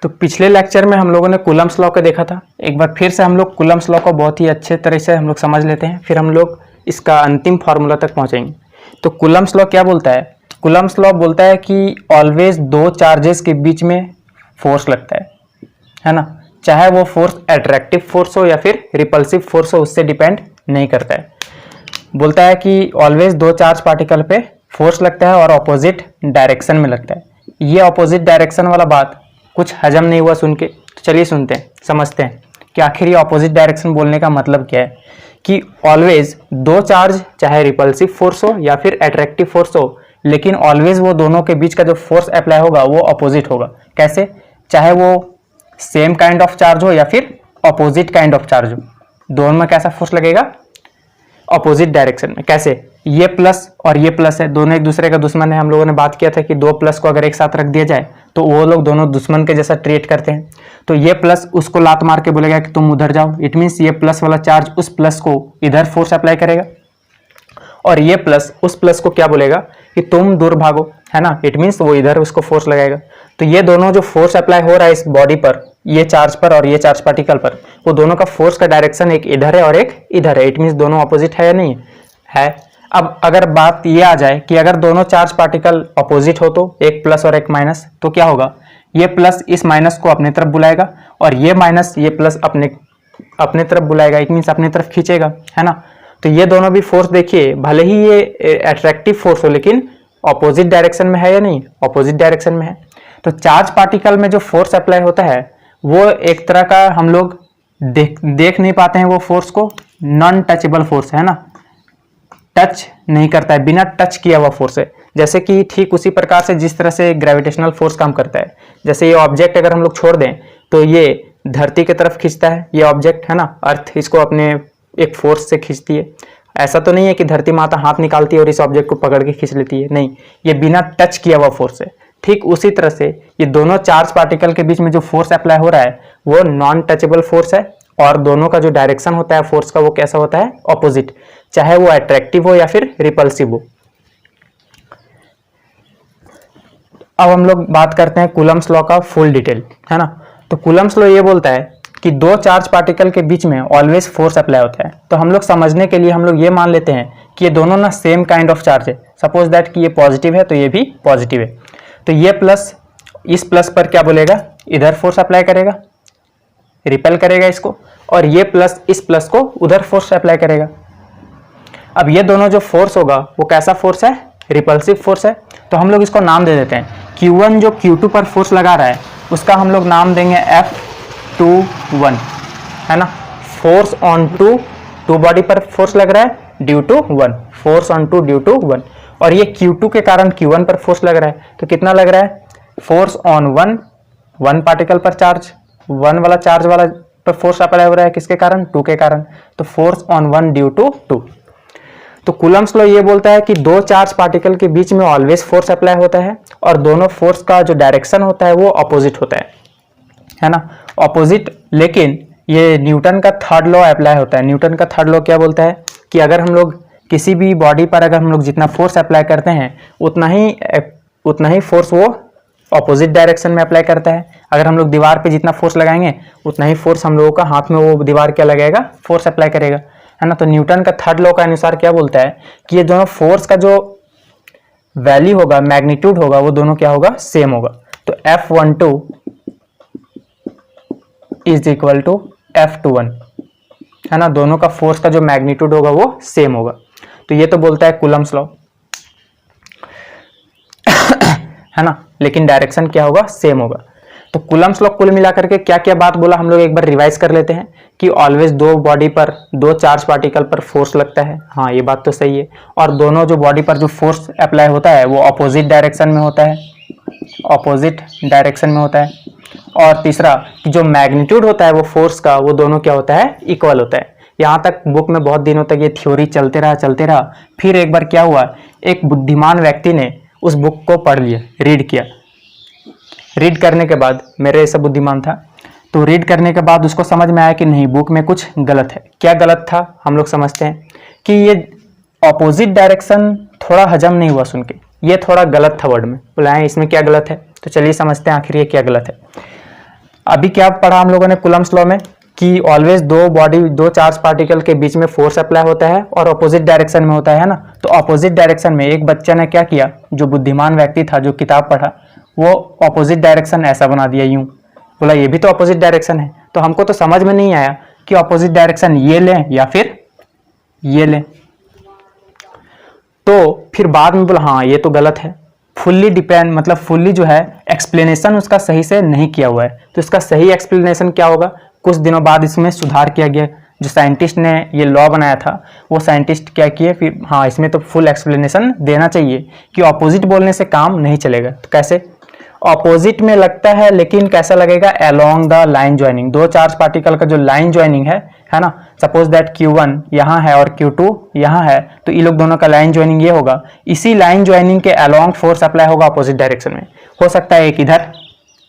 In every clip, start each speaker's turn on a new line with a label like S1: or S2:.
S1: तो पिछले लेक्चर में हम लोगों ने कूलम्स लॉ को देखा था। एक बार फिर से हम लोग कूलम्स लॉ को बहुत ही अच्छे तरह से हम लोग समझ लेते हैं, फिर हम लोग इसका अंतिम फार्मूला तक पहुंचेंगे। तो कूलम्स लॉ क्या बोलता है? कूलम्स लॉ बोलता है कि ऑलवेज दो चार्जेस के बीच में फोर्स लगता है ना, चाहे वो फोर्स अट्रैक्टिव फोर्स हो या फिर रिपल्सिव फोर्स हो, उससे डिपेंड नहीं करता है। बोलता है कि ऑलवेज दो चार्ज पार्टिकल पे फोर्स लगता है और ऑपोजिट डायरेक्शन में लगता है। ये ऑपोजिट डायरेक्शन वाला बात कुछ हजम नहीं हुआ सुन के, तो चलिए सुनते हैं, समझते हैं कि आखिर ये ऑपोजिट डायरेक्शन बोलने का मतलब क्या है। कि ऑलवेज दो चार्ज चाहे रिपल्सिव फोर्स हो या फिर अट्रैक्टिव फोर्स हो, लेकिन ऑलवेज वो दोनों के बीच का जो फोर्स अप्लाई होगा वो ऑपोजिट होगा। कैसे? चाहे वो सेम काइंड ऑफ चार्ज हो या फिर ऑपोजिट काइंड ऑफ चार्ज हो, दोनों में कैसा फोर्स लगेगा? ऑपोजिट डायरेक्शन में। कैसे? ये प्लस और ये प्लस है, दोनों एक दूसरे का दुश्मन है। हम लोगों ने बात किया था कि दो प्लस को अगर एक साथ रख दिया जाए तो वो लोग दोनों दुश्मन के जैसा ट्रीट करते हैं। तो ये प्लस उसको लात मार के बोलेगा कि तुम उधर जाओ, इट मीन्स ये प्लस वाला चार्ज उस प्लस को इधर फोर्स अप्लाई करेगा, और ये प्लस उस प्लस को क्या बोलेगा कि तुम दूर भागो, है ना, इट मीन्स वो इधर उसको फोर्स लगाएगा। तो ये दोनों जो फोर्स अप्लाई हो रहा है इस बॉडी पर, ये चार्ज पर और ये चार्ज पार्टिकल पर, वो दोनों का फोर्स का डायरेक्शन एक इधर है और एक इधर है। इट मीन्स दोनों ऑपोजिट है या नहीं है? अब अगर बात ये आ जाए कि अगर दोनों चार्ज पार्टिकल ऑपोजिट हो, तो एक प्लस और एक माइनस, तो क्या होगा? ये प्लस इस माइनस को अपने तरफ बुलाएगा और ये माइनस ये प्लस अपने तरफ बुलाएगा, इट मीन्स अपने तरफ खींचेगा, है ना। तो ये दोनों भी फोर्स देखिए, भले ही ये अट्रैक्टिव फोर्स हो लेकिन ऑपोजिट डायरेक्शन में है या नहीं? ऑपोजिट डायरेक्शन में है। तो चार्ज पार्टिकल में जो फोर्स अप्लाई होता है वो एक तरह का हम लोग देख नहीं पाते हैं, वो फोर्स को नॉन टचेबल फोर्स है ना, टच नहीं करता है, बिना टच किया हुआ फोर्स है। जैसे कि ठीक उसी प्रकार से जिस तरह से ग्रेविटेशनल फोर्स काम करता है, जैसे ये ऑब्जेक्ट अगर हम लोग छोड़ दें तो ये धरती की तरफ खींचता है, ये ऑब्जेक्ट है ना, अर्थ इसको अपने एक फोर्स से खींचती है। ऐसा तो नहीं है कि धरती माता हाथ निकालती है और इस ऑब्जेक्ट को पकड़ के खींच लेती है, नहीं, ये बिना टच किया हुआ फोर्स है। ठीक उसी तरह से ये दोनों चार्ज पार्टिकल के बीच में जो फोर्स अप्लाई हो रहा है वो नॉन टचेबल फोर्स है, और दोनों का जो डायरेक्शन होता है फोर्स का वो कैसा होता है? ऑपोजिट, चाहे वो अट्रैक्टिव हो या फिर रिपल्सिव हो। अब हम लोग बात करते हैं कूलम्स लॉ का फुल डिटेल, है ना। तो कूलम्स लॉ ये बोलता है कि दो चार्ज पार्टिकल के बीच में ऑलवेज फोर्स अप्लाई होता है। तो हम लोग समझने के लिए हम लोग ये मान लेते हैं कि ये दोनों ना सेम काइंड ऑफ चार्ज है। सपोज दैट कि ये पॉजिटिव है तो ये भी पॉजिटिव है, तो ये प्लस इस प्लस पर क्या बोलेगा? इधर फोर्स अप्लाई करेगा, रिपेल करेगा इसको, और ये प्लस इस प्लस को उधर फोर्स अप्लाई करेगा। अब ये दोनों जो फोर्स होगा वो कैसा फोर्स है? रिपल्सिव फोर्स है। तो हम लोग इसको नाम दे देते हैं, Q1 जो Q2 पर फोर्स लगा रहा है उसका हम लोग नाम देंगे F21, है ना। फोर्स ऑन टू बॉडी पर फोर्स लग रहा है due to 1, force on two due to 1, और ये Q2 के कारण Q1 पर फोर्स लग रहा है, तो कितना लग रहा है? फोर्स ऑन वन पार्टिकल पर चार्ज, वन वाला चार्ज वाला पर फोर्स अप्लाई हो रहा है, किसके कारण? 2 के कारण, तो फोर्स ऑन 1 ड्यू टू 2। तो कूलम्स लॉ ये बोलता है कि दो चार्ज पार्टिकल के बीच में ऑलवेज फोर्स अप्लाई होता है, और दोनों फोर्स का जो डायरेक्शन होता है वो ऑपोजिट होता है ना, ऑपोजिट। लेकिन ये न्यूटन का थर्ड लॉ अप्लाई होता है। न्यूटन का थर्ड लॉ क्या बोलता है कि अगर हम लोग किसी भी बॉडी पर अगर हम लोग जितना फोर्स अप्लाई करते हैं उतना ही फोर्स वो ऑपोजिट डायरेक्शन में अप्लाई करता है। अगर हम लोग दीवार पे जितना फोर्स लगाएंगे उतना ही फोर्स हम लोगों का हाथ में वो दीवार क्या लगेगा? फोर्स अप्लाई करेगा, है ना। तो न्यूटन का थर्ड लॉ के अनुसार क्या बोलता है कि ये दोनों फोर्स का जो वैल्यू होगा, मैग्नीट्यूड होगा, वो दोनों क्या होगा? सेम होगा। तो F12 is equal to F21, है ना, दोनों का फोर्स का जो मैग्नीट्यूड होगा वो सेम होगा। तो ये तो बोलता है कूलम्स लॉ, है ना, लेकिन डायरेक्शन क्या होगा? सेम होगा। तो कूलम्स लॉ कुल मिलाकर के क्या क्या बात बोला हम लोग एक बार रिवाइज कर लेते हैं कि ऑलवेज दो बॉडी पर दो चार्ज पार्टिकल पर फोर्स लगता है, हाँ ये बात तो सही है, और दोनों जो बॉडी पर जो फोर्स अप्लाई होता है वो ऑपोजिट डायरेक्शन में होता है, ऑपोजिट डायरेक्शन में होता है। और तीसरा कि जो मैग्नीट्यूड होता है वो फोर्स का, वो दोनों क्या होता है? इक्वल होता है। यहाँ तक बुक में बहुत दिनों तक ये थ्योरी चलते रहा। फिर एक बार क्या हुआ, एक बुद्धिमान व्यक्ति ने उस बुक को पढ़ लिया, रीड किया। रीड करने के बाद, मेरे ऐसा बुद्धिमान था, तो रीड करने के बाद उसको समझ में आया कि नहीं, बुक में कुछ गलत है। क्या गलत था? हम लोग समझते हैं कि ये ऑपोजिट डायरेक्शन थोड़ा हजम नहीं हुआ सुन के, ये थोड़ा गलत था वर्ड में, बोला है इसमें क्या गलत है। तो चलिए समझते हैं आखिर ये क्या गलत है। अभी क्या पढ़ा हम लोगों ने कूलम्स लॉ में कि ऑलवेज दो चार्ज पार्टिकल के बीच में फोर्स अप्लाई होता है और ऑपोजिट डायरेक्शन में होता है ना। तो ऑपोजिट डायरेक्शन में एक बच्चा ने क्या किया, जो बुद्धिमान व्यक्ति था जो किताब पढ़ा, वो ऑपोजिट डायरेक्शन ऐसा बना दिया, यूं बोला ये भी तो ऑपोजिट डायरेक्शन है। तो हमको तो समझ में नहीं आया कि ऑपोजिट डायरेक्शन ये लें या फिर ये लें। तो फिर बाद में बोला हाँ ये तो गलत है, फुल्ली डिपेंड मतलब फुल्ली जो है एक्सप्लेनेशन उसका सही से नहीं किया हुआ है। तो इसका सही एक्सप्लेनेशन क्या होगा, कुछ दिनों बाद इसमें सुधार किया गया। जो साइंटिस्ट ने ये लॉ बनाया था वो साइंटिस्ट क्या किए फिर, हाँ इसमें तो फुल एक्सप्लेनेशन देना चाहिए कि ऑपोजिट बोलने से काम नहीं चलेगा। तो कैसे, ऑपोजिट में लगता है लेकिन कैसा लगेगा, अलोंग द लाइन ज्वाइनिंग। दो चार्ज पार्टिकल का जो लाइन ज्वाइनिंग है ना, सपोज दैट Q1 यहाँ है और Q2 यहाँ है, तो ये लोग दोनों का लाइन ज्वाइनिंग ये होगा, इसी लाइन ज्वाइनिंग के अलोंग फोर्स अप्लाई होगा अपोजिट डायरेक्शन में। हो सकता है एक इधर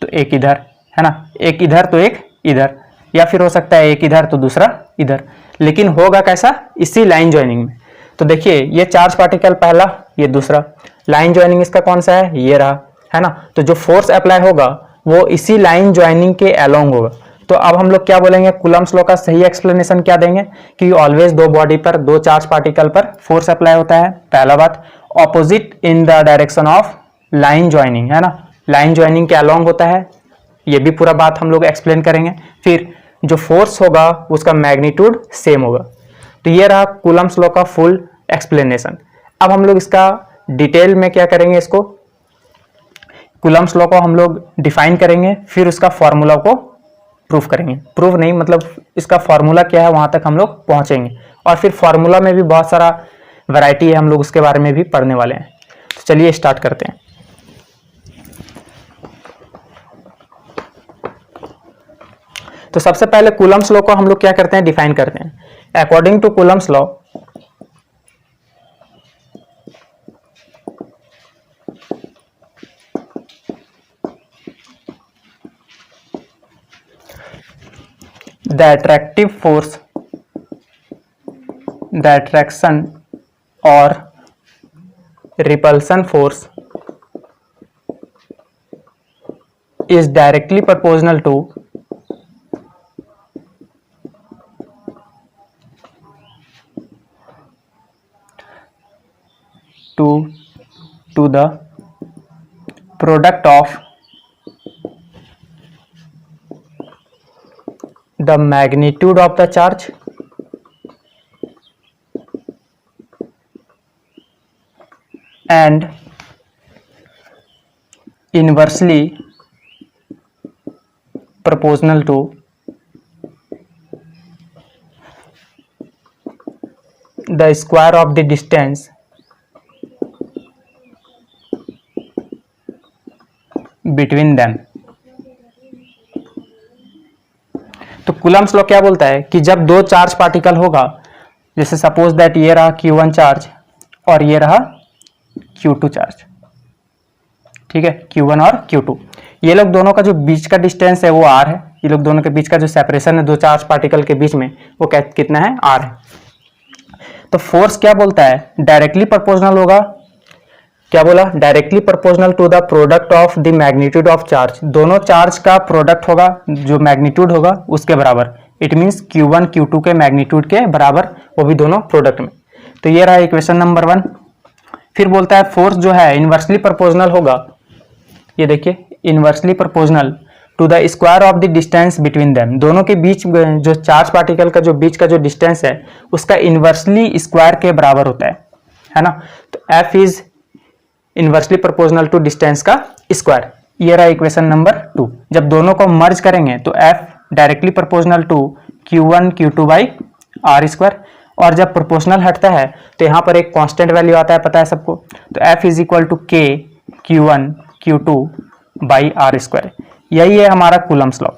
S1: तो एक इधर, है ना, एक इधर तो एक इधर, या फिर हो सकता है एक इधर तो दूसरा इधर, लेकिन होगा कैसा, इसी लाइन ज्वाइनिंग में। तो देखिए ये चार्ज पार्टिकल पहला, ये दूसरा, लाइन ज्वाइनिंग इसका कौन सा है, ये रहा, है ना। तो जो फोर्स अप्लाई होगा वो इसी लाइन ज्वाइनिंग के अलोंग होगा। तो अब हम लोग क्या बोलेंगे, कूलम्स लॉ का सही एक्सप्लेनेशन क्या देंगे कि ऑलवेज दो बॉडी पर, दो चार्ज पार्टिकल पर फोर्स अप्लाई होता है। पहला बात, opposite in the direction of line joining, है ना, लाइन ज्वाइनिंग के अलोंग होता है। ये भी पूरा बात हम लोग एक्सप्लेन करेंगे। फिर जो फोर्स होगा उसका मैग्नीट्यूड सेम होगा। तो ये रहा कूलम्स लॉ का फुल एक्सप्लेनेशन। अब हम लोग इसका डिटेल में क्या करेंगे, इसको कूलम्स लॉ को हम लोग डिफाइन करेंगे, फिर उसका फॉर्मूला को प्रूफ करेंगे। प्रूफ नहीं मतलब इसका फॉर्मूला क्या है वहां तक हम लोग पहुंचेंगे, और फिर फॉर्मूला में भी बहुत सारा वैरायटी है, हम लोग उसके बारे में भी पढ़ने वाले हैं। तो चलिए स्टार्ट करते हैं। तो सबसे पहले कूलम्स लॉ को हम लोग क्या करते हैं, डिफाइन करते हैं। According to Coulomb's law, the attractive force, the attraction or repulsion force is directly proportional to the product of the magnitude of the charge and inversely proportional to the square of the distance between them। तो Coulomb's law क्या बोलता है कि जब दो charge particle होगा, जैसे suppose that ये रहा Q1 चार्ज और ये रहा Q2 चार्ज, ठीक है, Q1 और Q2, ये लोग दोनों का जो बीच का डिस्टेंस है वो R है। ये लोग दोनों के बीच का जो सेपरेशन है दो चार्ज पार्टिकल के बीच में वो कितना है, R है। तो फोर्स क्या बोलता है, डायरेक्टली प्रोपोर्शनल होगा, क्या बोला, directly proportional to the product of the magnitude of charge. दोनों चार्ज का प्रोडक्ट होगा, जो मैग्नीट्यूड होगा उसके बराबर। इट मींस Q1 Q2 के मैग्नीट्यूड के बराबर, वो भी दोनों प्रोडक्ट में। तो ये रहा इक्वेशन नंबर 1। फिर बोलता है फोर्स जो है इनवर्सली प्रोपोर्शनल होगा, ये देखिए, inversely proportional to the square of the distance between them. दोनों के बीच जो चार्ज पार्टिकल का जो बीच का जो डिस्टेंस है उसका इनवर्सली स्क्वायर के बराबर होता है ना। तो F is inversely proportional to distance का स्क्वायर। ये रहा इक्वेशन नंबर 2। जब दोनों को मर्ज करेंगे तो F directly proportional to Q1 Q2 by R square, और जब प्रोपोर्शनल हटता है तो यहाँ पर एक कांस्टेंट वैल्यू आता है, पता है सबको। तो F is equal to K Q1 Q2 by R square. यही है हमारा कूलम्स लॉ,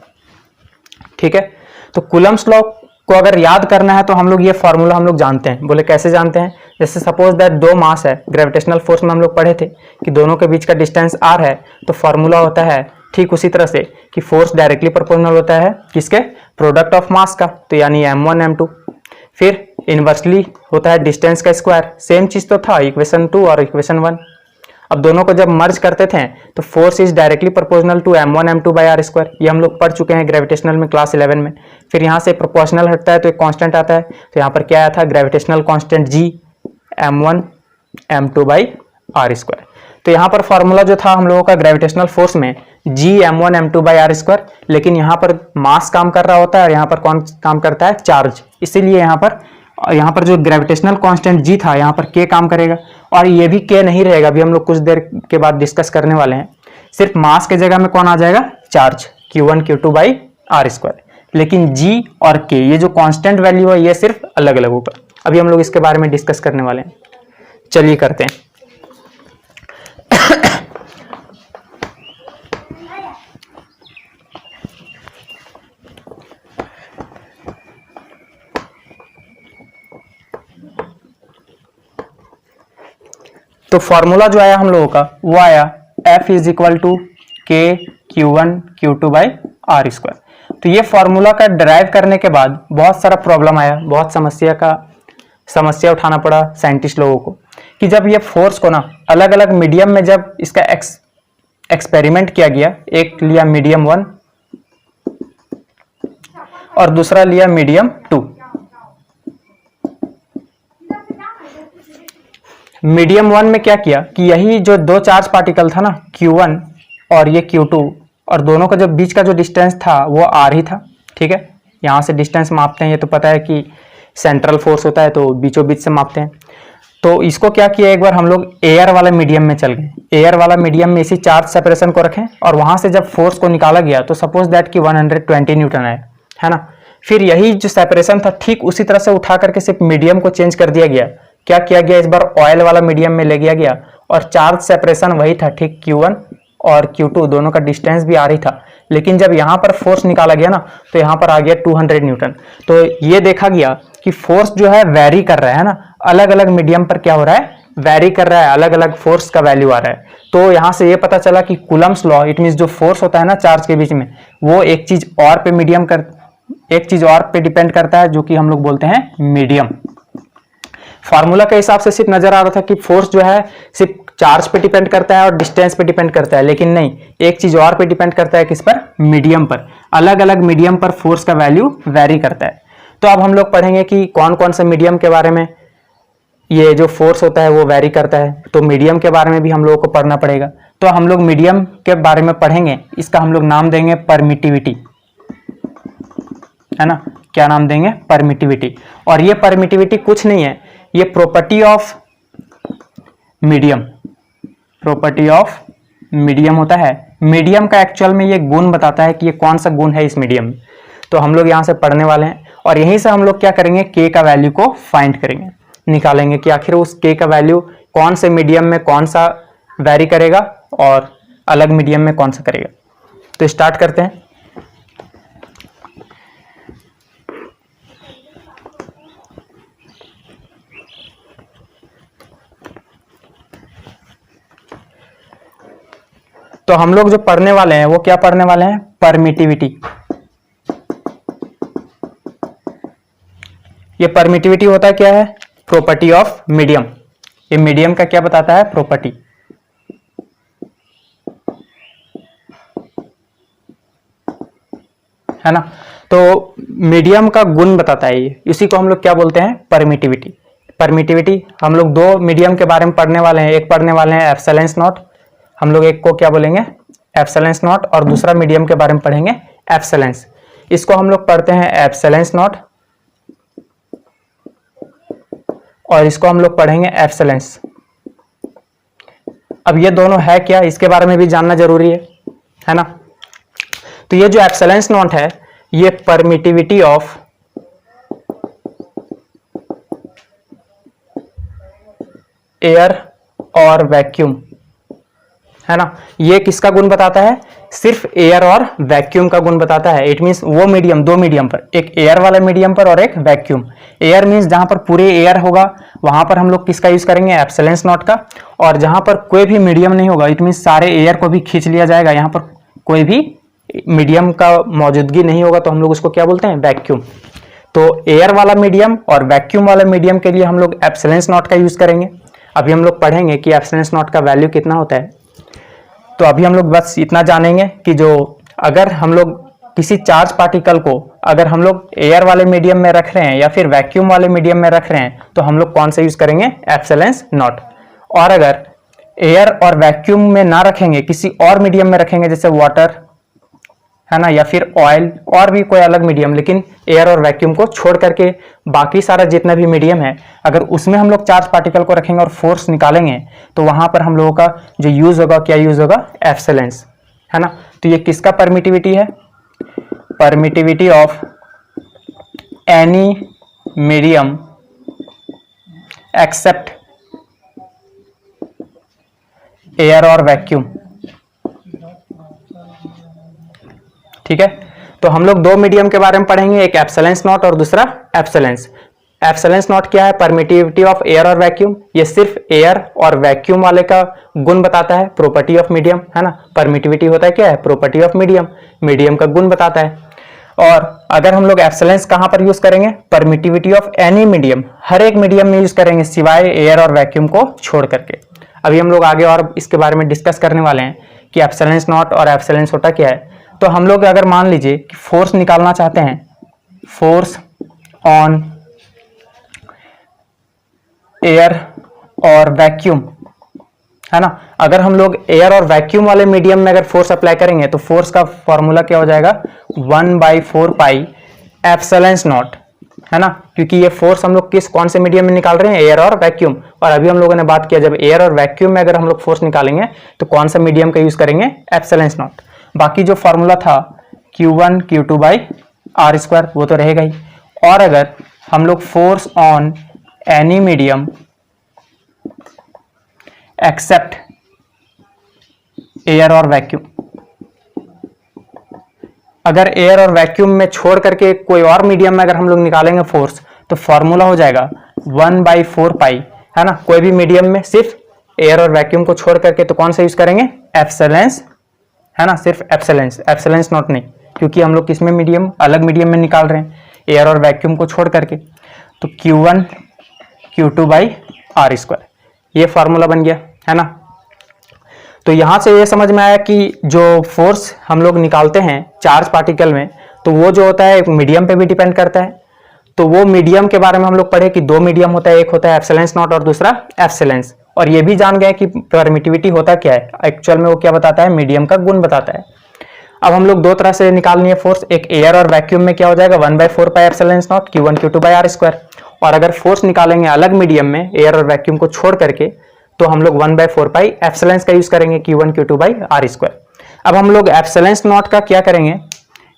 S1: ठीक है। तो कूलम्स लॉ को अगर याद करना है तो हम लोग ये फॉर्मूला हम लोग जानते हैं। बोले कैसे जानते हैं, जैसे सपोज दैट दो मास है, ग्रेविटेशनल फोर्स में हम लोग पढ़े थे कि दोनों के बीच का डिस्टेंस R है, तो फॉर्मूला होता है ठीक उसी तरह से कि फोर्स डायरेक्टली प्रोपोर्शनल होता है किसके, प्रोडक्ट ऑफ मास का, तो यानी m1 m2। फिर इनवर्सली होता है डिस्टेंस का स्क्वायर, सेम चीज तो था इक्वेशन 2 और इक्वेशन 1। अब दोनों को जब मर्ज करते थे तो force is directly proportional to m1 m2 by R square, ये हम लोग पढ़ चुके हैं ग्रेविटेशनल में क्लास 11 में। फिर यहाँ से प्रोपोर्शनल हटता है तो एक कांस्टेंट आता है, तो यहाँ पर क्या आया था gravitational constant g m1 m2 by R square. तो यहाँ पर फॉर्मूला जो था हम लोगों का ग्रेविटेशनल फोर्स में g m1 m2 by R square, लेकिन यहाँ पर मास काम कर रहा होता है और यहाँ पर कौन काम करता है, चार्ज। इसीलिए यहाँ पर जो ग्रेविटेशनल कांस्टेंट g था यहाँ पर k काम करेगा, और ये भी k नहीं रहेगा, अभी हम लोग कुछ देर के बाद डिस्कस करने वाले हैं। सिर्फ मास के जगह में कौन आ जाएगा, charge q1 q2 by R square. लेकिन g और k ये जो कांस्टेंट वैल्यू है ये सिर्फ अलग अलग होगा। अभी हम लोग इसके बारे में डिस्कस करने वाले हैं, चलिए करते हैं। तो फॉर्मूला जो आया हम लोगों का वो आया F इज इक्वल टू के Q1 Q2 by R square. तो ये फॉर्मूला का ड्राइव करने के बाद बहुत सारा प्रॉब्लम आया, बहुत समस्या उठाना पड़ा साइंटिस्ट लोगों को, कि जब ये फोर्स को ना अलग अलग मीडियम में जब इसका एक्सपेरिमेंट किया गया, एक लिया मीडियम 1 और दूसरा लिया मीडियम 2। मीडियम 1 में क्या किया कि यही जो दो चार्ज पार्टिकल था ना Q1 और ये Q2, और दोनों का जो बीच का जो डिस्टेंस था वो r ही था, ठीक है। यहाँ से डिस्टेंस मापते हैं, ये तो पता है कि सेंट्रल फोर्स होता है तो बीचों बीच से मापते हैं। तो इसको क्या किया, एक बार हम लोग एयर वाला मीडियम में चल गए, एयर वाला मीडियम में इसी चार्ज सेपरेशन को रखें, और वहां से जब फोर्स को निकाला गया तो सपोज दैट कि 120 न्यूटन है ना। फिर यही जो सेपरेशन था ठीक उसी तरह से उठा करके सिर्फ मीडियम को चेंज कर दिया गया। क्या किया गया, इस बार ऑयल वाला मीडियम में ले गया गया, और चार्ज सेपरेशन वही था, ठीक Q1 और Q2 दोनों का डिस्टेंस भी आ रही था। लेकिन जब यहाँ पर फोर्स निकाला गया ना तो यहाँ पर आ गया 200 न्यूटन। तो ये देखा गया कि फोर्स जो है वेरी कर रहा है ना, अलग अलग मीडियम पर क्या हो रहा है, वेरी कर रहा है, अलग अलग फोर्स का वैल्यू आ रहा है। तो यहाँ से ये पता चला कि कूलम्स लॉ, इट मीन जो फोर्स होता है ना चार्ज के बीच में, वो एक चीज और पे डिपेंड करता है, जो कि हम लोग बोलते हैं मीडियम। फार्मूला के हिसाब से सिर्फ नजर आ रहा था कि फोर्स जो है सिर्फ चार्ज पे डिपेंड करता है और डिस्टेंस पे डिपेंड करता है, लेकिन नहीं, एक चीज और पे डिपेंड करता है, किस पर, मीडियम पर। अलग अलग मीडियम पर फोर्स का वैल्यू वेरी करता है। तो अब हम लोग पढ़ेंगे कि कौन कौन से मीडियम के बारे में ये जो फोर्स होता है वो वेरी करता है। तो मीडियम के बारे में भी हम लोगों को पढ़ना पड़ेगा। तो हम लोग मीडियम के बारे में पढ़ेंगे, इसका हम लोग नाम देंगे परमिटिविटी, है ना। क्या नाम देंगे, परमिटिविटी। और ये परमिटिविटी कुछ नहीं है, ये प्रॉपर्टी ऑफ मीडियम होता है। मीडियम का एक्चुअल में ये गुण बताता है कि ये कौन सा गुण है इस मीडियम में। तो हम लोग यहाँ से पढ़ने वाले हैं, और यहीं से हम लोग क्या करेंगे, के का वैल्यू को फाइंड करेंगे, निकालेंगे कि आखिर उस के का वैल्यू कौन से मीडियम में कौन सा वेरी करेगा और अलग मीडियम में कौन सा करेगा। तो स्टार्ट करते हैं। तो हम लोग जो पढ़ने वाले हैं वो क्या पढ़ने वाले हैं, परमिटिविटी। ये परमिटिविटी होता है क्या है, प्रॉपर्टी ऑफ मीडियम। ये मीडियम का क्या बताता है, प्रॉपर्टी। है ना। तो मीडियम का गुण बताता है ये, इसी को हम लोग क्या बोलते हैं, परमिटिविटी। परमिटिविटी हम लोग दो मीडियम के बारे में पढ़ने वाले हैं, एक पढ़ने वाले हैं एप्सिलॉन नॉट, हम लोग एक को क्या बोलेंगे, एप्सिलॉन नॉट, और दूसरा मीडियम के बारे में पढ़ेंगे एप्सिलॉन। इसको हम लोग पढ़ते हैं एप्सिलॉन नॉट, और इसको हम लोग पढ़ेंगे एप्सिलॉन। अब ये दोनों है क्या, इसके बारे में भी जानना जरूरी है ना। तो ये जो एप्सिलॉन नॉट है ये परमिटिविटी ऑफ एयर और वैक्यूम, है ना। ये किसका गुण बताता है, सिर्फ एयर और वैक्यूम का गुण बताता है। इट मींस वो मीडियम, दो मीडियम पर, एक एयर वाला मीडियम पर और एक वैक्यूम। एयर मींस जहां पर पूरे एयर होगा वहां पर हम लोग किसका यूज करेंगे, एप्सिलॉन नॉट का। और जहां पर कोई भी मीडियम नहीं होगा, इट मींस सारे एयर को भी खींच लिया जाएगा, यहाँ पर कोई भी मीडियम का मौजूदगी नहीं होगा, तो हम लोग उसको क्या बोलते हैं, वैक्यूम। तो एयर वाला मीडियम और वैक्यूम वाला मीडियम के लिए हम लोग एप्सिलॉन नॉट का यूज करेंगे। अभी हम लोग पढ़ेंगे कि एप्सिलॉन नॉट का वैल्यू कितना होता है। तो अभी हम लोग बस इतना जानेंगे कि जो अगर हम लोग किसी चार्ज पार्टिकल को अगर हम लोग एयर वाले मीडियम में रख रहे हैं या फिर वैक्यूम वाले मीडियम में रख रहे हैं तो हम लोग कौन सा यूज करेंगे, एप्सिलॉन नॉट। और अगर एयर और वैक्यूम में ना रखेंगे, किसी और मीडियम में रखेंगे जैसे वाटर है ना, या फिर ऑयल और भी कोई अलग मीडियम, लेकिन एयर और वैक्यूम को छोड़ करके बाकी सारा जितना भी मीडियम है अगर उसमें हम लोग चार्ज पार्टिकल को रखेंगे और फोर्स निकालेंगे तो वहां पर हम लोगों का जो यूज होगा, क्या यूज होगा, एप्सिलॉन, है ना। तो ये किसका परमिटिविटी है, permittivity of any medium except air और वैक्यूम। ठीक है, तो हम लोग दो मीडियम के बारे में पढ़ेंगे, एक एप्सिलॉन नॉट और दूसरा एप्सिलॉन। एप्सिलॉन नॉट क्या है, परमिटिविटी ऑफ एयर और वैक्यूम। ये सिर्फ एयर और वैक्यूम वाले का गुण बताता है, प्रॉपर्टी ऑफ मीडियम, है ना। परमिटिविटी होता है क्या है, प्रॉपर्टी ऑफ मीडियम, मीडियम का गुण बताता है। और अगर हम लोग एप्सिलॉन कहां पर यूज करेंगे, परमिटिविटी ऑफ एनी मीडियम, हर एक मीडियम में यूज करेंगे सिवाय एयर और वैक्यूम को छोड़ करके। अभी हम लोग आगे और इसके बारे में डिस्कस करने वाले हैं कि एप्सिलॉन नॉट और एप्सिलॉन होता क्या है। तो हम लोग अगर मान लीजिए कि फोर्स निकालना चाहते हैं, फोर्स ऑन एयर और वैक्यूम, है ना। अगर हम लोग एयर और वैक्यूम वाले मीडियम में अगर फोर्स अप्लाई करेंगे तो फोर्स का फॉर्मूला क्या हो जाएगा, 1/4 पाई एप्सिलॉन नॉट, है ना। क्योंकि ये फोर्स हम लोग कौन से मीडियम में निकाल रहे हैं, एयर और वैक्यूम। और अभी हम लोगों ने बात किया जब एयर और वैक्यूम में अगर हम लोग फोर्स निकालेंगे तो कौन सा मीडियम का यूज करेंगे, एप्सिलॉन नॉट। बाकी जो फॉर्मूला था Q1 Q2/r² वो तो रहेगा ही। और अगर हम लोग force on any medium except air और वैक्यूम, अगर एयर और वैक्यूम में छोड़ करके कोई और मीडियम में अगर हम लोग निकालेंगे फोर्स तो फॉर्मूला हो जाएगा 1/4 पाई, है ना। कोई भी मीडियम में सिर्फ एयर और वैक्यूम को छोड़ करके तो कौन सा यूज करेंगे, एप्सिलॉन, है ना, सिर्फ एप्सिलॉन, एप्सिलॉन नॉट नहीं, क्योंकि हम लोग किसमें मीडियम, अलग मीडियम में निकाल रहे हैं एयर और वैक्यूम को छोड़ करके। तो Q1 Q2/r², ये फॉर्मूला बन गया, है ना। तो यहां से ये समझ में आया कि जो फोर्स हम लोग निकालते हैं चार्ज पार्टिकल में तो वो जो होता है मीडियम पे भी डिपेंड करता है। तो वो मीडियम के बारे में हम लोग पढ़े कि दो मीडियम होता है, एक होता है एप्सिलॉन नॉट और दूसरा एप्सिलॉन। और ये भी जान गए कि परमिटिविटी होता क्या है, एक्चुअल में वो क्या बताता है, मीडियम का गुण बताता है। अब हम लोग दो तरह से निकालनी है फोर्स, एक एयर और वैक्यूम में क्या हो जाएगा, 1/4 pi epsilon naught Q1 Q2/r²। और अगर फोर्स निकालेंगे अलग मीडियम में एयर और वैक्यूम को छोड़ करके तो हम लोग 1/4 पाई एप्सिलॉन का यूज करेंगे Q1 Q2/r²। अब हम लोग एप्सिलॉन नॉट का क्या करेंगे,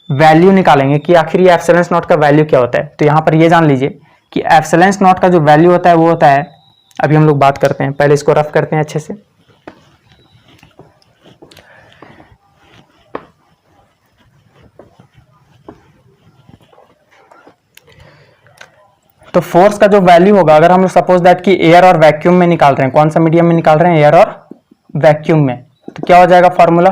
S1: वैल्यू निकालेंगे कि आखिर ये एप्सिलॉन नॉट का वैल्यू क्या होता है। तो यहां पर ये जान लीजिए कि एप्सिलॉन नॉट का जो वैल्यू होता है वो होता है, अभी हम लोग बात करते हैं, पहले इसको रफ करते हैं अच्छे से। तो फोर्स का जो वैल्यू होगा, अगर हम लोग सपोज दैट कि एयर और वैक्यूम में निकाल रहे हैं, कौन सा मीडियम में निकाल रहे हैं, एयर और वैक्यूम में, तो क्या हो जाएगा formula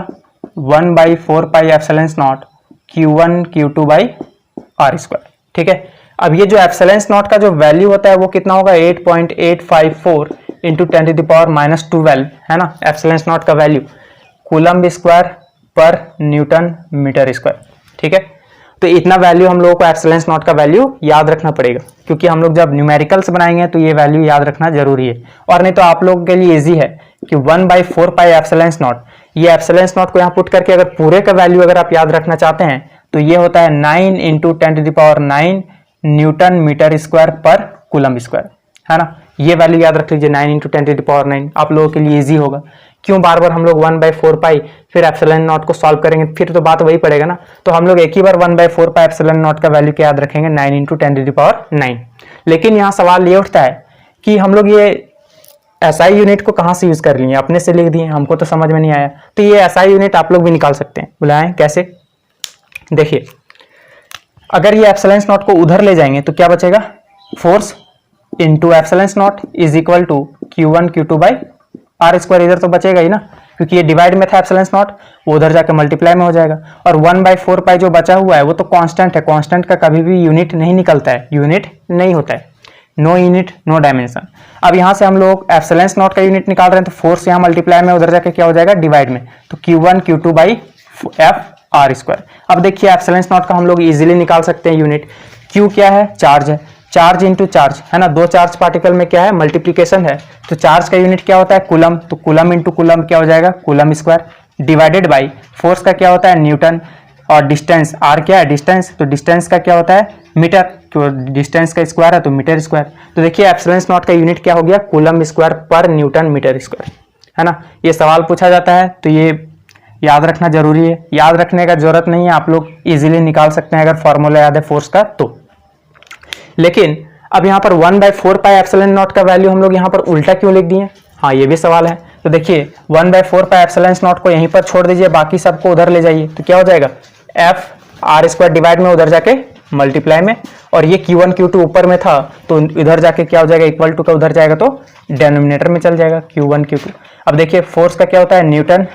S1: 1/4 pi epsilon naught Q1 Q2/r²। ठीक है, अब ये जो एप्सिलॉन नॉट का जो वैल्यू होता है वो कितना होगा, 8.854 इंटू 10⁻²⁰, है ना। एप्सिलॉन नॉट का वैल्यू कूलम्ब स्क्वायर पर न्यूटन मीटर स्क्वायर। ठीक है, तो इतना वैल्यू हम लोगों को एप्सिलॉन नॉट का वैल्यू याद रखना पड़ेगा, क्योंकि हम लोग जब न्यूमेरिकल्स बनाएंगे तो ये वैल्यू याद रखना जरूरी है। और नहीं तो आप लोगों के लिए इजी है कि 1/4 पाई एप्सिलॉन नॉट, ये एप्सिलॉन नॉट को यहाँ पुट करके अगर पूरे का वैल्यू अगर आप याद रखना चाहते हैं तो ये होता है 9 इंटू 10⁻9 न्यूटन मीटर स्क्वायर पर कूलम्ब स्क्वायर, है ना। ये वैल्यू याद रख लीजिए 9 इंटू 10⁻9, आप लोगों के लिए इजी होगा। क्यों बार बार हम लोग 1/4 पाई फिर एप्सिलॉन नॉट को सॉल्व करेंगे, फिर तो बात वही पड़ेगा ना। तो हम लोग एक ही बार 1/4 पाई एप्सिलॉन नॉट का वैल्यू क्या याद रखेंगे, 9 इंटू 10⁻9। लेकिन यहाँ सवाल ये उठता है कि हम लोग ये एसआई यूनिट को कहाँ से यूज कर लिए, अपने से लिख दिए, हमको तो समझ में नहीं आया। तो ये एसआई यूनिट आप लोग भी निकाल सकते हैं, बुलाएं कैसे, देखिए अगर ये एप्सिलॉन नॉट को उधर ले जाएंगे तो क्या बचेगा, force into epsilon naught is equal to Q1 Q2/r²। इधर तो बचेगा ही ना, क्योंकि ये डिवाइड में था एप्सिलॉन नॉट, वो उधर जाकर मल्टीप्लाई में हो जाएगा। और 1/4 पाई जो बचा हुआ है वो तो कांस्टेंट है, कांस्टेंट का कभी भी यूनिट नहीं निकलता है, यूनिट नहीं होता है। No unit no dimension. अब यहाँ से हम लोग एप्सिलॉन नॉट का यूनिट निकाल रहे हैं, तो फोर्स यहाँ मल्टीप्लाई में, उधर जाके क्या हो जाएगा, डिवाइड में, तो Q1 Q2 by F R square. अब देखिए एप्सिलॉन नॉट का हम लोग इजीली निकाल सकते हैं यूनिट। Q क्या है, चार्ज है, चार्ज इंटू चार्ज है ना, दो चार्ज पार्टिकल में क्या है, मल्टीप्लीकेशन है, तो चार्ज का यूनिट क्या होता है, कूलम, तो कूलम इंटू कूलम क्या हो जाएगा, coulomb square, divided by force का क्या होता है, न्यूटन, और डिस्टेंस आर क्या है, डिस्टेंस, तो डिस्टेंस का क्या होता है, मीटर, तो डिस्टेंस का स्क्वायर है तो मीटर स्क्वायर। तो देखिए एप्सिलॉन नॉट का यूनिट क्या हो गया, कूलम स्क्वायर पर न्यूटन मीटर स्क्वायर, है ना। ये सवाल पूछा जाता है तो ये याद रखना जरूरी है, याद रखने का जरूरत नहीं है, आप लोग इजीली निकाल सकते हैं अगर फॉर्मूला याद है फोर्स का तो। लेकिन अब यहाँ पर 1/4 पाई एप्सिलॉन नॉट का वैल्यू हम लोग यहाँ पर उल्टा क्यों लिख दिए, हाँ ये भी सवाल है। तो देखिए 1/4 पाई एप्सिलॉन नॉट को यहीं पर छोड़ दीजिए, बाकी सबको उधर ले जाइए, तो क्या हो जाएगा, एफ आर स्क्वायर डिवाइड में, उधर जाके मल्टीप्लाई में, और ये Q1 Q2 ऊपर में था तो इधर जाके क्या हो जाएगा, इक्वल टू का उधर जाएगा तो डेनोमिनेटर में चल जाएगा Q1 Q2। अब देखिए फोर्स का क्या होता है, न्यूटन,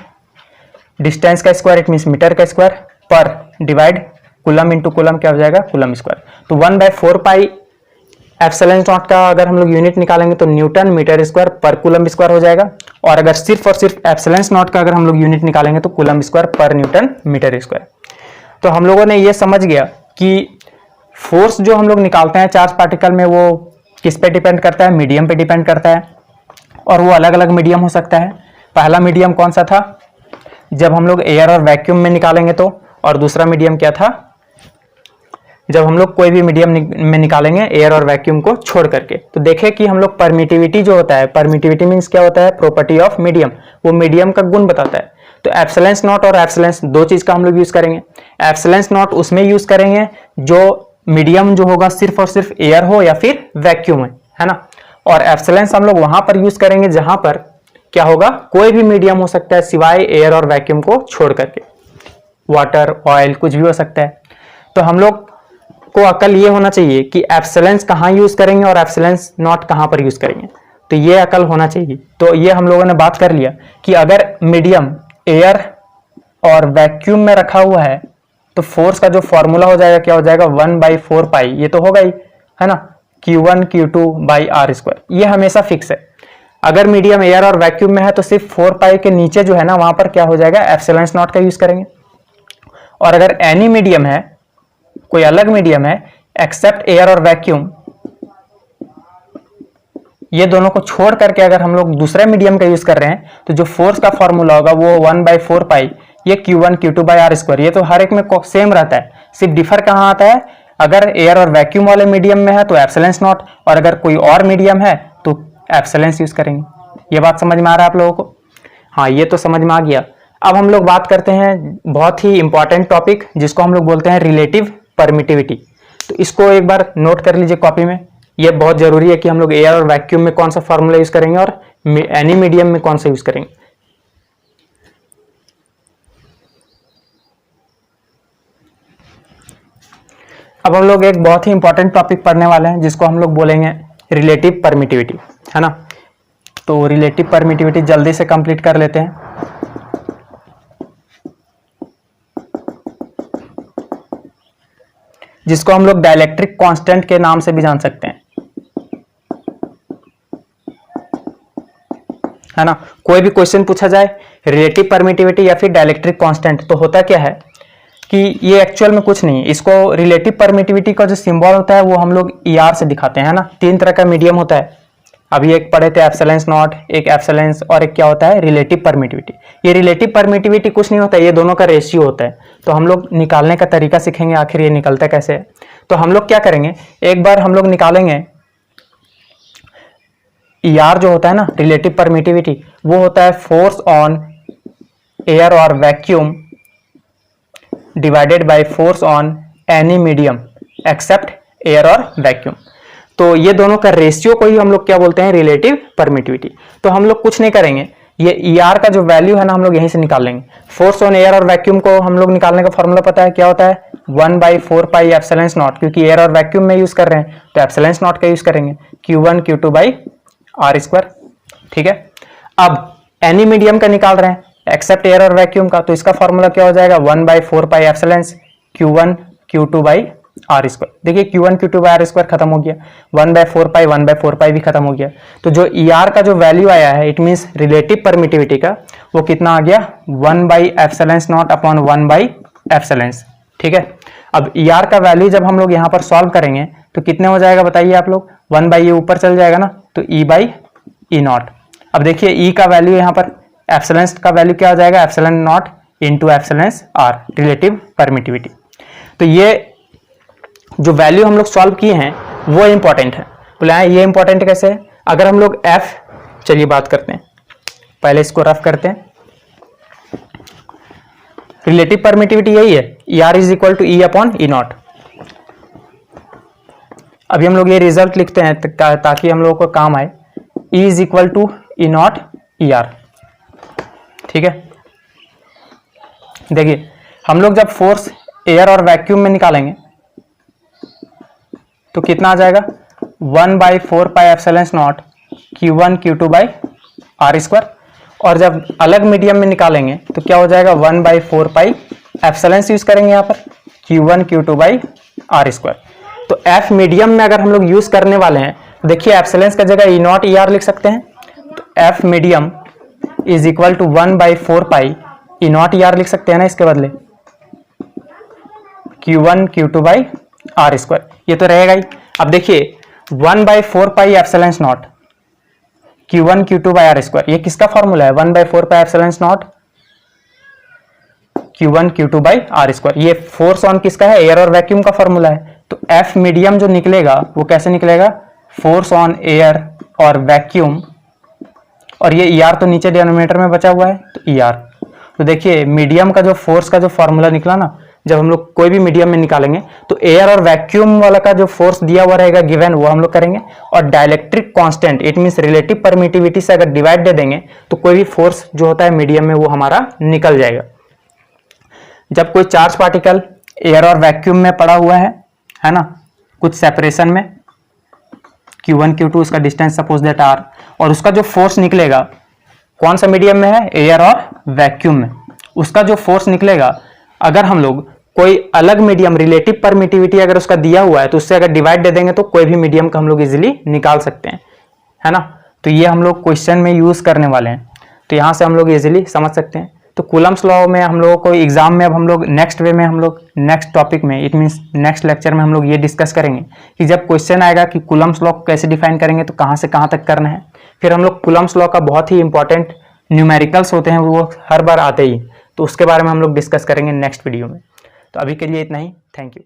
S1: डिस्टेंस का स्क्वायर इट मींस मीटर का स्क्वायर, पर डिवाइड कूलम इंटू कूलम क्या हो जाएगा, कूलम स्क्वायर। तो 1/4 पाई एप्सिलॉन नॉट का अगर हम लोग यूनिट निकालेंगे तो न्यूटन मीटर स्क्वायर पर कूलम स्क्वायर हो जाएगा, और अगर सिर्फ और सिर्फ एप्सिलॉन नॉट का अगर हम लोग यूनिट निकालेंगे तो कूलम स्क्वायर पर न्यूटन मीटर स्क्वायर। तो हम लोगों ने ये समझ गया कि फोर्स जो हम लोग निकालते हैं चार्ज पार्टिकल में वो किस पे डिपेंड करता है, मीडियम पे डिपेंड करता है, और वो अलग अलग मीडियम हो सकता है। पहला मीडियम कौन सा था, जब हम लोग एयर और वैक्यूम में निकालेंगे तो, और दूसरा मीडियम क्या था, जब हम लोग कोई भी मीडियम में निकालेंगे एयर और वैक्यूम को छोड़ करके। तो देखें कि हम लोग परमिटिविटी जो होता है, परमिटिविटी मीन्स क्या होता है, प्रॉपर्टी ऑफ मीडियम, वो मीडियम का गुण बताता है। तो एप्सिलॉन नॉट और एप्सिलॉन दो चीज का हम लोग यूज करेंगे। एप्सिलॉन नॉट उसमें यूज करेंगे जो मीडियम जो होगा सिर्फ और सिर्फ एयर हो या फिर वैक्यूम है ना, और एप्सिलॉन हम लोग वहां पर यूज करेंगे जहां पर क्या होगा, कोई भी मीडियम हो सकता है सिवाय एयर और वैक्यूम को छोड़ करके, वाटर, ऑयल, कुछ भी हो सकता है। तो हम लोग को अकल ये होना चाहिए कि एप्सिलॉन कहाँ यूज करेंगे और एप्सिलॉन नॉट कहाँ पर यूज करेंगे, तो ये अकल होना चाहिए। तो ये हम लोगों ने बात कर लिया कि अगर मीडियम एयर और वैक्यूम में रखा हुआ है तो फोर्स का जो फॉर्मूला हो जाएगा क्या हो जाएगा, 1/4 पाई, ये तो होगा ही, है ना, Q1 Q2 by R square, ये हमेशा फिक्स है। अगर मीडियम एयर और वैक्यूम में है तो सिर्फ 4 पाई के नीचे जो है ना वहां पर क्या हो जाएगा, एप्सिलॉन नॉट का यूज करेंगे। और अगर एनी मीडियम है, कोई अलग मीडियम है एक्सेप्ट एयर और वैक्यूम, ये दोनों को छोड़ करके अगर हम लोग दूसरे मीडियम का यूज कर रहे हैं तो जो फोर्स का फॉर्मूला होगा वो 1/4 पाई, ये Q1 Q2 by R square, ये तो हर एक में सेम रहता है, सिर्फ डिफर कहाँ आता है, अगर एयर और वैक्यूम वाले मीडियम में है तो एप्सिलॉन नॉट, और अगर कोई और मीडियम है तो एप्सिलॉन यूज करेंगे। ये बात समझ में आ रहा है आप लोगों को, हाँ ये तो समझ में आ गया। अब हम लोग बात करते हैं बहुत ही इंपॉर्टेंट टॉपिक जिसको हम लोग बोलते हैं रिलेटिव परमिटिविटी। तो इसको एक बार नोट कर लीजिए कॉपी में, ये बहुत जरूरी है कि हम लोग एयर और वैक्यूम में कौन सा फॉर्मूला यूज करेंगे और एनी मीडियम में कौन सा यूज करेंगे। अब हम लोग एक बहुत ही इंपॉर्टेंट टॉपिक पढ़ने वाले हैं जिसको हम लोग बोलेंगे रिलेटिव परमिटिविटी, है ना। तो रिलेटिव परमिटिविटी जल्दी से कंप्लीट कर लेते हैं। जिसको हम लोग डाइलेक्ट्रिक कांस्टेंट के नाम से भी जान सकते हैं, है ना। कोई भी क्वेश्चन पूछा जाए रिलेटिव परमिटिविटी या फिर डाइलेक्ट्रिक कांस्टेंट, तो होता क्या है कि ये एक्चुअल में कुछ नहीं है। इसको रिलेटिव परमिटिविटी का जो सिंबल होता है वो हम लोग ER से दिखाते हैं, है ना। 3 तरह का मीडियम होता है, अभी एक पढ़े थे एप्सिलॉन नॉट, एक एप्सिलॉन, और एक क्या होता है रिलेटिव परमिटिविटी। ये रिलेटिव परमिटिविटी कुछ नहीं होता है, ये दोनों का रेशियो होता है। तो हम लोग निकालने का तरीका सीखेंगे आखिर ये निकलता कैसे है। तो हम लोग क्या करेंगे, एक बार हम लोग निकालेंगे ER जो होता है ना रिलेटिव परमिटिविटी, वो होता है फोर्स ऑन एयर और vacuum divided by force on any medium except air और वैक्यूम। तो ये दोनों का रेशियो को ही हम लोग क्या बोलते हैं, रिलेटिव परमिटिविटी। तो हम लोग कुछ नहीं करेंगे, ये ER का जो वैल्यू है ना हम लोग यहीं से निकाल लेंगे। फोर्स ऑन एयर और वैक्यूम को हम लोग निकालने का फॉर्मूला पता है, क्या होता है, 1/4 पाई एप्सिलॉन नॉट, क्योंकि एयर और वैक्यूम में यूज कर रहे हैं तो एप्सिलॉन नॉट का यूज करेंगे, Q1 Q2 by R square, ठीक है। अब एनी मीडियम का निकाल रहे हैं एक्सेप्ट एयर और वैक्यूम का, तो इसका फॉर्मूला क्या हो जाएगा, 1/4 pi epsilon Q1 Q2 by R square. देखिए Q1 Q2 by R square खत्म हो गया, 1/4 पाई भी खत्म हो गया। तो जो ई आर का जो वैल्यू आया है, इट मीन्स रिलेटिव परमिटिविटी का, वो कितना आ गया 1/ε0 अपॉन 1/ε। ठीक है, अब ई आर का वैल्यू जब हम लोग यहाँ पर सॉल्व करेंगे तो कितने हो जाएगा बताइए आप लोग, 1/e ऊपर चल जाएगा ना, तो E/E0। अब देखिए ई का वैल्यू यहाँ पर एप्सिलॉन का वैल्यू क्या हो जाएगा, ε0 into epsilon R, relative permittivity. तो ये जो वैल्यू हम लोग सॉल्व किए हैं वो इंपॉर्टेंट है। बोले ये इंपॉर्टेंट कैसे है, अगर हम लोग एफ, चलिए बात करते हैं, पहले इसको रफ करते हैं। रिलेटिव परमिटिविटी यही है, E R is equal to E upon E naught. अभी हम लोग ये रिजल्ट लिखते हैं ताकि हम लोगों को काम आए, E is equal to E naught E R. ठीक है, देखिए हम लोग जब फोर्स एयर और वैक्यूम में निकालेंगे तो कितना आ जाएगा 1/4 pi epsilon naught Q1 Q2 by R square, और जब अलग मीडियम में निकालेंगे तो क्या हो जाएगा 1/4 पाई एप्सिलॉन यूज करेंगे यहाँ पर Q1 Q2 by R square. तो एफ मीडियम में अगर हम लोग यूज करने वाले हैं, देखिए एप्सिलॉन का जगह ई नॉट ई आर लिख सकते हैं, तो F medium is equal to 1/4 pi E naught E R लिख सकते हैं ना इसके बदले, Q1 Q2 by R square, ये तो रहेगा ही। अब देखिए 1/4 pi epsilon naught Q1 Q2 by R square, ये किसका फॉर्मूला है, 1/4 pi epsilon naught Q1 Q2 by R square. ये फोर्स ऑन किसका है, एयर और वैक्यूम का फॉर्मूला है। तो एफ मीडियम जो निकलेगा वो कैसे निकलेगा, फोर्स ऑन एयर और वैक्यूम, और ये ई आर तो नीचे डिनोमिनेटर में बचा हुआ है, तो ई आर। तो देखिए मीडियम का जो फोर्स का जो फॉर्मूला निकला ना, जब हम लोग कोई भी मीडियम में निकालेंगे तो एयर और वैक्यूम वाला का जो फोर्स दिया हुआ रहेगा गिवन, वो हम लोग करेंगे, और dielectric constant it means relative permittivity से अगर डिवाइड दे देंगे तो कोई भी फोर्स जो होता है मीडियम में वो हमारा निकल जाएगा। जब कोई चार्ज पार्टिकल एयर और वैक्यूम में पड़ा हुआ है ना, कुछ सेपरेशन में, Q1 Q2 उसका डिस्टेंस सपोज दैट r, और उसका जो फोर्स निकलेगा कौन सा मीडियम में है, एयर और वैक्यूम में, उसका जो फोर्स निकलेगा अगर हम लोग कोई अलग मीडियम रिलेटिव परमिटिविटी अगर उसका दिया हुआ है तो उससे अगर डिवाइड दे देंगे तो कोई भी मीडियम का हम लोग इजीली निकाल सकते हैं, है ना। तो ये हम लोग क्वेश्चन में यूज करने वाले हैं, तो यहाँ से हम लोग इजीली समझ सकते हैं। तो कूलम्स लॉ में हम लोगों को एग्जाम में अब हम लोग नेक्स्ट वे में हम लोग नेक्स्ट टॉपिक में इट मींस नेक्स्ट लेक्चर में हम लोग ये डिस्कस करेंगे कि जब क्वेश्चन आएगा कि कूलम्स लॉ को कैसे डिफाइन करेंगे तो कहाँ से कहाँ तक करना है। फिर हम लोग कूलम्स लॉ का बहुत ही इंपॉर्टेंट न्यूमेरिकल्स होते हैं वो हर बार आते ही, तो उसके बारे में हम लोग डिस्कस करेंगे नेक्स्ट वीडियो में। तो अभी के लिए इतना ही, थैंक यू।